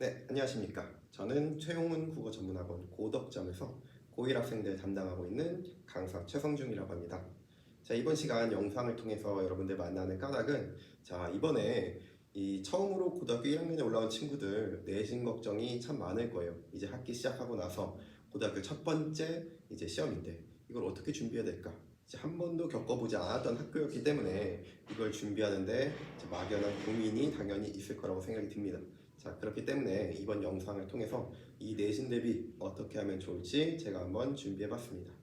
네, 안녕하십니까. 저는 최용훈 국어전문학원 고덕점에서 고1 학생들 담당하고 있는 강사 최성중이라고 합니다. 자, 이번 시간 영상을 통해서 여러분들 만나는 까닭은 이번에 이 처음으로 고등학교 1학년에 올라온 친구들 내신 걱정이 참 많을 거예요. 이제 학기 시작하고 나서 고등학교 첫 번째 이제 시험인데 이걸 어떻게 준비해야 될까? 이제 한 번도 겪어보지 않았던 학교였기 때문에 이걸 준비하는데 막연한 고민이 당연히 있을 거라고 생각이 듭니다. 자, 그렇기 때문에 이번 영상을 통해서 이 내신 대비 어떻게 하면 좋을지 제가 한번 준비해봤습니다.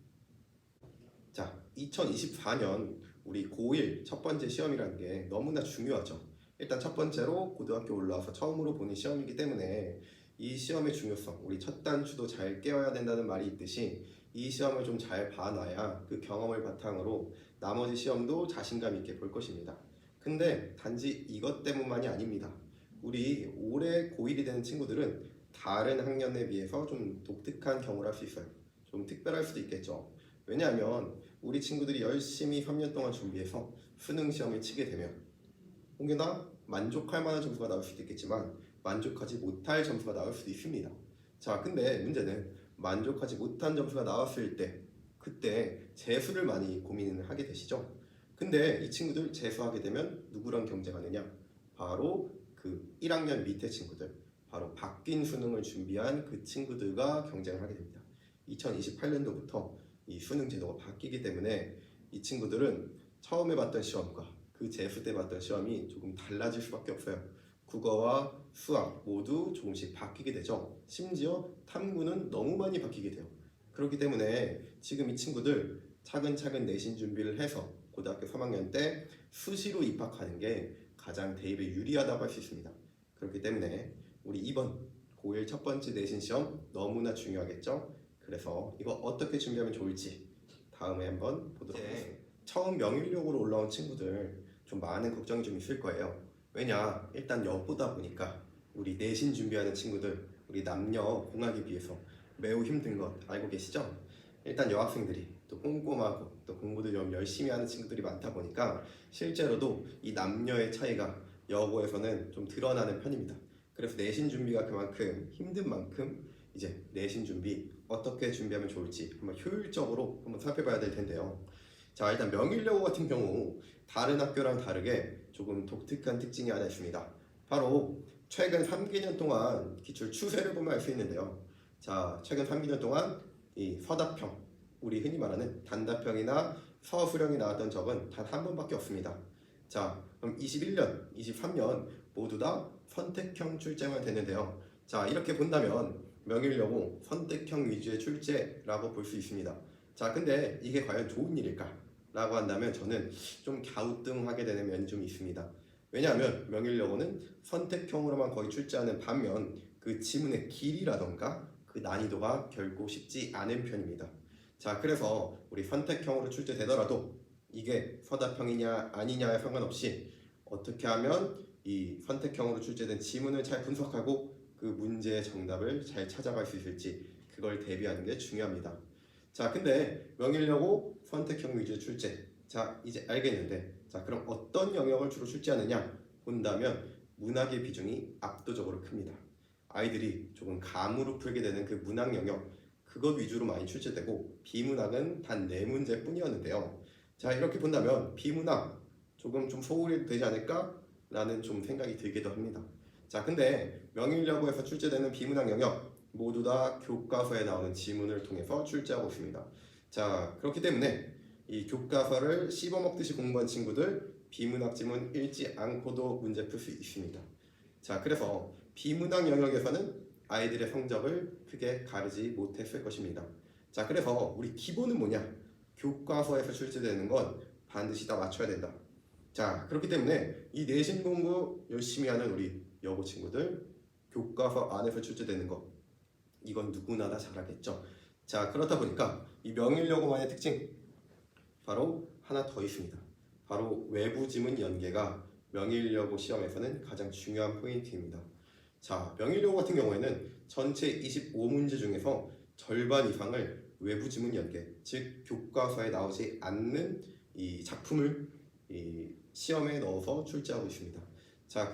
자, 2024년 우리 고1 첫 번째 시험이라는 게 너무나 중요하죠. 일단 첫 번째로 고등학교 올라와서 처음으로 보는 시험이기 때문에 이 시험의 중요성, 우리 첫 단추도 잘 깨워야 된다는 말이 있듯이 이 시험을 좀 잘 봐놔야 그 경험을 바탕으로 나머지 시험도 자신감 있게 볼 것입니다. 근데 단지 이것 때문만이 아닙니다. 우리 올해 고1이 되는 친구들은 다른 학년에 비해서 좀 독특한 경우를 할 수 있어요. 좀 특별할 수도 있겠죠. 왜냐하면 우리 친구들이 열심히 3년 동안 준비해서 수능 시험을 치게 되면 혹여나 만족할 만한 점수가 나올 수도 있겠지만 만족하지 못할 점수가 나올 수도 있습니다. 자, 근데 문제는 만족하지 못한 점수가 나왔을 때 그때 재수를 많이 고민을 하게 되시죠. 근데 이 친구들 재수하게 되면 누구랑 경쟁하느냐? 바로 그 1학년 밑에 친구들, 바로 바뀐 수능을 준비한 그 친구들과 경쟁을 하게 됩니다. 2028년도부터 이 수능 제도가 바뀌기 때문에 이 친구들은 처음에 봤던 시험과 그 재수 때 봤던 시험이 조금 달라질 수밖에 없어요. 국어와 수학 모두 조금씩 바뀌게 되죠. 심지어 탐구는 너무 많이 바뀌게 돼요. 그렇기 때문에 지금 이 친구들 차근차근 내신 준비를 해서 고등학교 3학년 때 수시로 입학하는 게 가장 대입에 유리하다고 할 수 있습니다. 그렇기 때문에 우리 이번 고1 첫 번째 내신 시험 너무나 중요하겠죠? 그래서 이거 어떻게 준비하면 좋을지 다음에 한번 보도록 하겠습니다. 처음 명일력으로 올라온 친구들 좀 많은 걱정이 좀 있을 거예요. 왜냐, 일단 여고다 보니까 우리 내신 준비하는 친구들, 우리 남녀 공학에 비해서 매우 힘든 것 알고 계시죠? 일단 여학생들이 또 꼼꼼하고 또 공부도 좀 열심히 하는 친구들이 많다 보니까 실제로도 이 남녀의 차이가 여고에서는 좀 드러나는 편입니다. 그래서 내신 준비가 그만큼 힘든 만큼 이제 내신 준비 어떻게 준비하면 좋을지 한번 효율적으로 한번 살펴봐야 될 텐데요. 자, 일단 명일여고 같은 경우 다른 학교랑 다르게 조금 독특한 특징이 하나 있습니다. 바로 최근 3개년 동안 기출 추세를 보면 알 수 있는데요. 자, 최근 3개년 동안 이 서답형, 우리 흔히 말하는 단답형이나 서술형이 나왔던 적은 단 한 번밖에 없습니다. 자, 그럼 21년, 23년 모두 다 선택형 출제만 됐는데요. 자, 이렇게 본다면 명일여고 선택형 위주의 출제라고 볼 수 있습니다. 자, 근데 이게 과연 좋은 일일까? 라고 한다면 저는 좀 갸우뚱하게 되는 면이 좀 있습니다. 왜냐하면 명일여고는 선택형으로만 거의 출제하는 반면 그 지문의 길이라던가 그 난이도가 결코 쉽지 않은 편입니다. 자, 그래서 우리 선택형으로 출제되더라도 이게 서답형이냐 아니냐에 상관없이 어떻게 하면 이 선택형으로 출제된 지문을 잘 분석하고 그 문제의 정답을 잘 찾아갈 수 있을지 그걸 대비하는 게 중요합니다. 자, 근데 명일여고 선택형 위주 출제. 자, 이제 알겠는데, 자, 그럼 어떤 영역을 주로 출제하느냐 본다면 문학의 비중이 압도적으로 큽니다. 아이들이 조금 감으로 풀게 되는 그 문학 영역, 그것 위주로 많이 출제되고 비문학은 단 4문제뿐이었는데요. 자, 이렇게 본다면 비문학 조금 좀 소홀히 되지 않을까? 라는 좀 생각이 들기도 합니다. 자, 근데 명일여고에서 출제되는 비문학 영역 모두 다 교과서에 나오는 지문을 통해서 출제하고 있습니다. 자, 그렇기 때문에 이 교과서를 씹어먹듯이 공부한 친구들 비문학 지문 읽지 않고도 문제 풀 수 있습니다. 자, 그래서 비문학 영역에서는 아이들의 성적을 크게 가르지 못했을 것입니다. 자, 그래서 우리 기본은 뭐냐? 교과서에서 출제되는 건 반드시 다 맞춰야 된다. 자, 그렇기 때문에 이 내신 공부 열심히 하는 우리 여고 친구들 교과서 안에서 출제되는 거 이건 누구나 다 잘하겠죠. 자, 그렇다 보니까 이 명일여고만의 특징 바로 하나 더 있습니다. 바로 외부 지문 연계가 명일여고 시험에서는 가장 중요한 포인트입니다. 자, 명일여고 같은 경우에는 전체 25문제 중에서 절반 이상을 외부 지문 연계, 즉 교과서에 나오지 않는 이 작품을 이 시험에 넣어서 출제하고 있습니다. 자,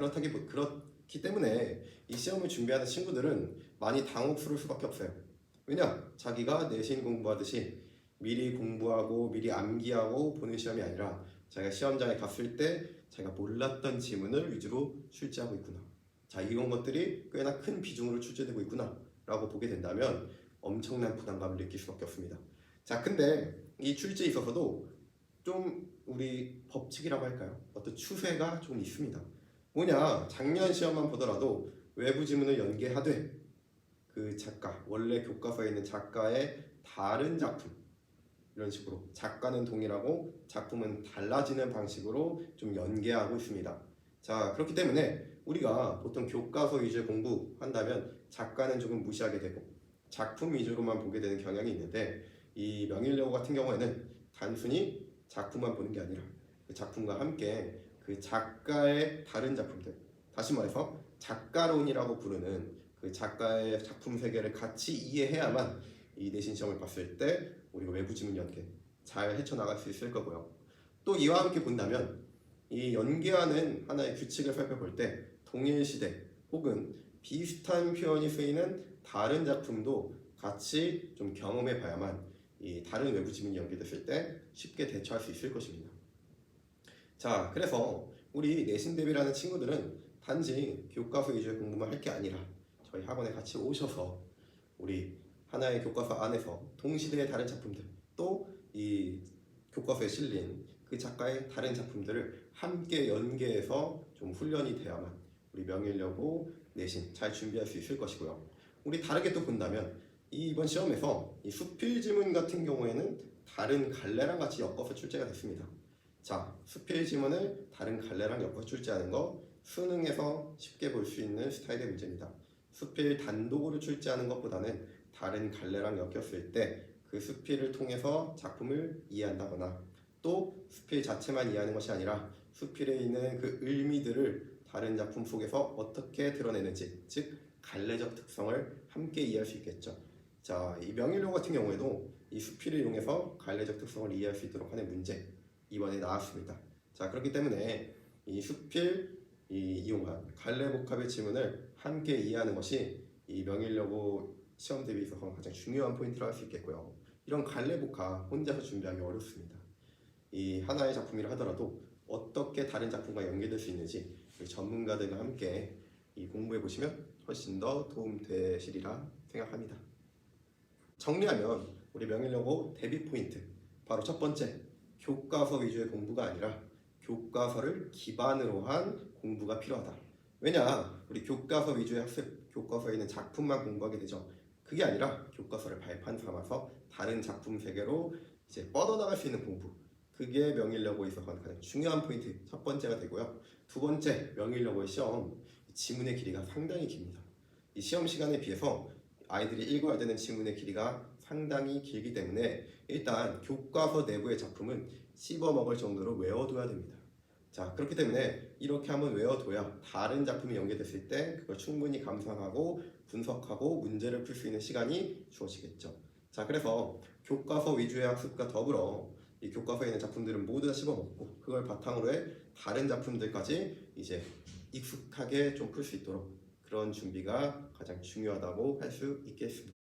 그렇기 때문에 이 시험을 준비하는 친구들은 많이 당혹스러울 수밖에 없어요. 왜냐? 자기가 내신 공부하듯이 미리 공부하고 미리 암기하고 보는 시험이 아니라 자기가 시험장에 갔을 때 자기가 몰랐던 지문을 위주로 출제하고 있구나. 자, 이런 것들이 꽤나 큰 비중으로 출제되고 있구나 라고 보게 된다면 엄청난 부담감을 느낄 수밖에 없습니다. 자, 근데 이 출제에 있어서도 좀 우리 법칙이라고 할까요? 어떤 추세가 좀 있습니다. 뭐냐? 작년 시험만 보더라도 외부 지문을 연계하되 그 작가, 원래 교과서에 있는 작가의 다른 작품, 이런 식으로 작가는 동일하고 작품은 달라지는 방식으로 좀 연계하고 있습니다. 자, 그렇기 때문에 우리가 보통 교과서 위주의 공부한다면 작가는 조금 무시하게 되고 작품 위주로만 보게 되는 경향이 있는데, 이 명일여고 같은 경우에는 단순히 작품만 보는 게 아니라 그 작품과 함께 그 작가의 다른 작품들, 다시 말해서 작가론이라고 부르는 그 작가의 작품 세계를 같이 이해해야만 이 내신 시험을 봤을 때 우리가 외부 지문 연계 잘 헤쳐나갈 수 있을 거고요. 또 이와 함께 본다면 이 연계하는 하나의 규칙을 살펴볼 때 동일시대 혹은 비슷한 표현이 쓰이는 다른 작품도 같이 좀 경험해 봐야만 이 다른 외부 지문이 연계됐을 때 쉽게 대처할 수 있을 것입니다. 자, 그래서 우리 내신 대비라는 친구들은 단지 교과서 위주의 공부만 할 게 아니라 저희 학원에 같이 오셔서 우리 하나의 교과서 안에서 동시대의 다른 작품들, 또 이 교과서에 실린 그 작가의 다른 작품들을 함께 연계해서 좀 훈련이 돼야만 우리 명일여고 내신 잘 준비할 수 있을 것이고요. 우리 다르게 또 본다면 이번 시험에서 이 수필 지문 같은 경우에는 다른 갈래랑 같이 엮어서 출제가 됐습니다. 자, 수필 지문을 다른 갈래랑 엮어서 출제하는 거 수능에서 쉽게 볼 수 있는 스타일의 문제입니다. 수필 단독으로 출제하는 것보다는 다른 갈래랑 엮였을 때 그 수필을 통해서 작품을 이해한다거나, 또 수필 자체만 이해하는 것이 아니라 수필에 있는 그 의미들을 다른 작품 속에서 어떻게 드러내는지, 즉 갈래적 특성을 함께 이해할 수 있겠죠. 자, 이 명일여고 같은 경우에도 이 수필을 이용해서 갈래적 특성을 이해할 수 있도록 하는 문제 이번에 나왔습니다. 자, 그렇기 때문에 이 수필 이용한 갈래 복합의 지문을 함께 이해하는 것이 이 명일여고 시험 대비에 있어서 가장 중요한 포인트라 할 수 있겠고요. 이런 갈래 복합 혼자서 준비하기 어렵습니다. 이 하나의 작품이라 하더라도 어떻게 다른 작품과 연계될 수 있는지 우리 전문가들과 함께 이 공부해 보시면 훨씬 더 도움되시리라 생각합니다. 정리하면 우리 명일여고 대비 포인트, 바로 첫 번째, 교과서 위주의 공부가 아니라 교과서를 기반으로 한 공부가 필요하다. 왜냐, 우리 교과서 위주의 학습, 교과서에 있는 작품만 공부하게 되죠. 그게 아니라 교과서를 발판 삼아서 다른 작품 세계로 이제 뻗어나갈 수 있는 공부, 그게 명일여고에 있어서 가장 중요한 포인트 첫 번째가 되고요. 두 번째, 명일여고의 시험 지문의 길이가 상당히 깁니다. 이 시험 시간에 비해서 아이들이 읽어야 되는 지문의 길이가 상당히 길기 때문에 일단 교과서 내부의 작품은 씹어먹을 정도로 외워둬야 됩니다. 자, 그렇기 때문에 이렇게 한번 외워둬야 다른 작품이 연계됐을 때 그걸 충분히 감상하고 분석하고 문제를 풀 수 있는 시간이 주어지겠죠. 자, 그래서 교과서 위주의 학습과 더불어 이 교과서에 있는 작품들은 모두 다 씹어먹고 그걸 바탕으로 해 다른 작품들까지 이제 익숙하게 좀 풀 수 있도록 그런 준비가 가장 중요하다고 할 수 있겠습니다.